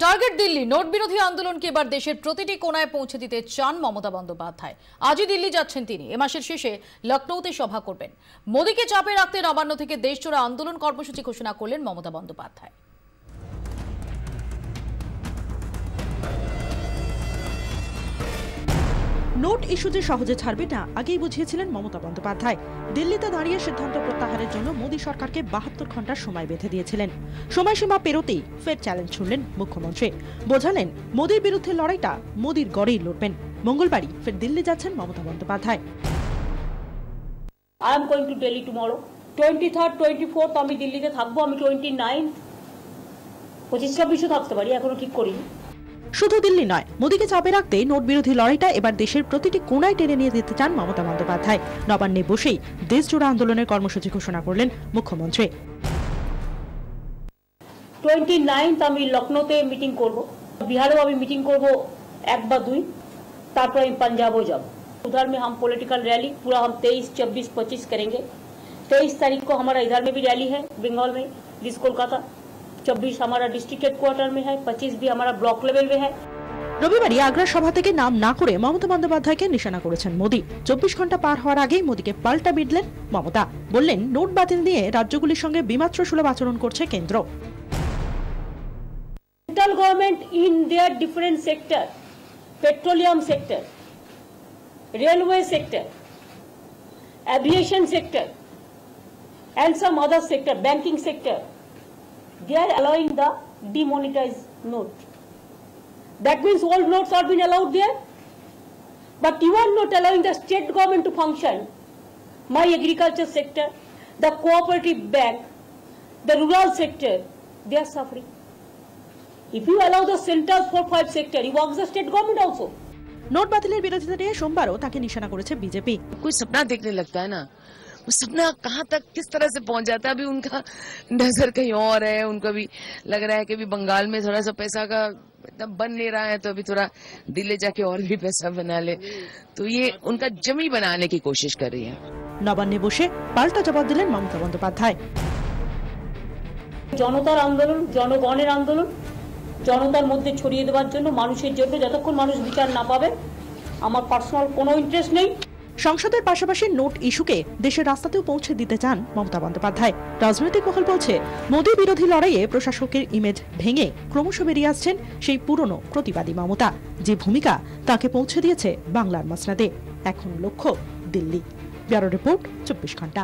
Target Delhi. Note বিরোধী আন্দোলনকে এবার দেশের প্রতিটি কোণায় পৌঁছে দিতে চান মমতা বন্দ্যোপাধ্যায়। আজই দিল্লি যাচ্ছেন তিনি। এ মাসের শেষে লখনৌতে সভা করবেন। মোদীকে চাপে রাখতে নবান্ন থেকে দেশজোড়া আন্দোলন কর্মসূচি ঘোষণা করলেন মমতা বন্দ্যোপাধ্যায়। নোট ইস্যু যে সহজে ছাড়বে না আগেই বুঝিয়েছিলেন মমতা বন্দ্যোপাধ্যায়। দিল্লিতে দাঁড়িয়ে সিদ্ধান্ত প্রত্যাহারের জন্য মোদী সরকারকে 72 ঘন্টার সময় বেঁধে দিয়েছিলেন। সময়সীমা পেরোতেই ফের চ্যালেঞ্জ ছুড়লেন মুখ্যমন্ত্রী। বোঝালেন মোদীর বিরুদ্ধে লড়াইটা মোদীর গড়েই লড়বেন। মঙ্গলবারই ফের দিল্লি যাচ্ছেন Mamata Bandyopadhyay. I am going to Delhi tomorrow. 23rd, 24th আমি দিল্লিতে থাকবো। আমি 29th 25-26 থাকতে পারি, এখনো ঠিক করিনি। শুধু দিল্লি নয়, মোদীকে চাপে রাখতে নোট বিরোধী লড়াইটা এবার দেশের প্রতিটি কোণায় টেনে নিয়ে যেতে চান মমতা বন্দ্যোপাধ্যায়। নবান্নে বসেই দেশজোড়া আন্দোলনের কর্মসূচি ঘোষণা করলেন মুখ্যমন্ত্রী। 29th আমি লখনৌতে মিটিং করব, बिहारेও আমি মিটিং করব 1 বা 2, তারপর আমি পাঞ্জাবও যাব। उधर में हम पॉलिटिकल रैली पूरा हम 23, 24, 25 करेंगे। 23 तारीख को हमारा इधर में भी रैली है बंगाल में, जिस कोलकाता। 24 हमारा डिस्ट्रिक्ट हेडक्वार्टर में है, 25 भी हमारा ब्लॉक लेवल में है। রবিবারই আগ্রার সভা থেকে নাম না করে মমতা বন্দ্যোপাধ্যায়কে নিশানা করেছেন মোদী। 24 ঘন্টা পার হওয়ার আগেই মোদীকে পাল্টা বিঁধলেন মমতা। বললেন নোট বাতিল নিয়ে রাজ্যগুলির সঙ্গে বিমাত্র সুলভ আচরণ করছে কেন্দ্র। Central government in their different sector, petroleum sector, railway sector, aviation sector and some other sector, banking sector, they are allowing the demonetized note. That means old notes are being allowed there, but you are not allowing the state government to function. My agriculture sector, the cooperative bank, the rural sector, they are suffering. If you allow the central 4-5 sector, you work the state government also. Note বাতিলের বিরোধিতা নিয়ে সোমবারও তাকে নিশানা করেছে BJP. कोई सपना देखने लगता है ना, वो सपना कहाँ तक किस तरह से पहुंच जाता है। अभी उनका नजर कहीं और है। उनको भी लग रहा है कि अभी बंगाल में थोड़ा सा पैसा का इतना बन नहीं रहा है, तो अभी थोड़ा दिल्ली जाके और भी पैसा बना ले। तो ये उनका जमी बनाने की कोशिश कर रही है। নবান্নে বসে পাল্টা জবাব দিলেন মমতা বন্দ্যোপাধ্যায়। জনতার আন্দোলন, জনগণের আন্দোলন, জনতার মধ্যে ছড়িয়ে দেওয়ার জন্য, মানুষের জন্য, যতক্ষণ মানুষ বিচার না পাবে আমার পার্সোনাল কোনো ইন্টারেস্ট নেই। সংসদের পাশাপাশি নোট ইস্যুকে দেশের রাস্তাতেও পৌঁছে দিতে চান মমতা বন্দ্যোপাধ্যায়। রাজনৈতিক মহল বলছে মোদী বিরোধী লড়াইয়ে প্রশাসকের ইমেজ ভেঙে ক্রমশ বেরিয়ে আসছেন সেই পুরনো প্রতিবাদী মমতা, যে ভূমিকা তাকে পৌঁছে দিয়েছে বাংলার মসনদে। এখন লক্ষ্য দিল্লি। ব্যুরো রিপোর্ট, 24 ঘন্টা।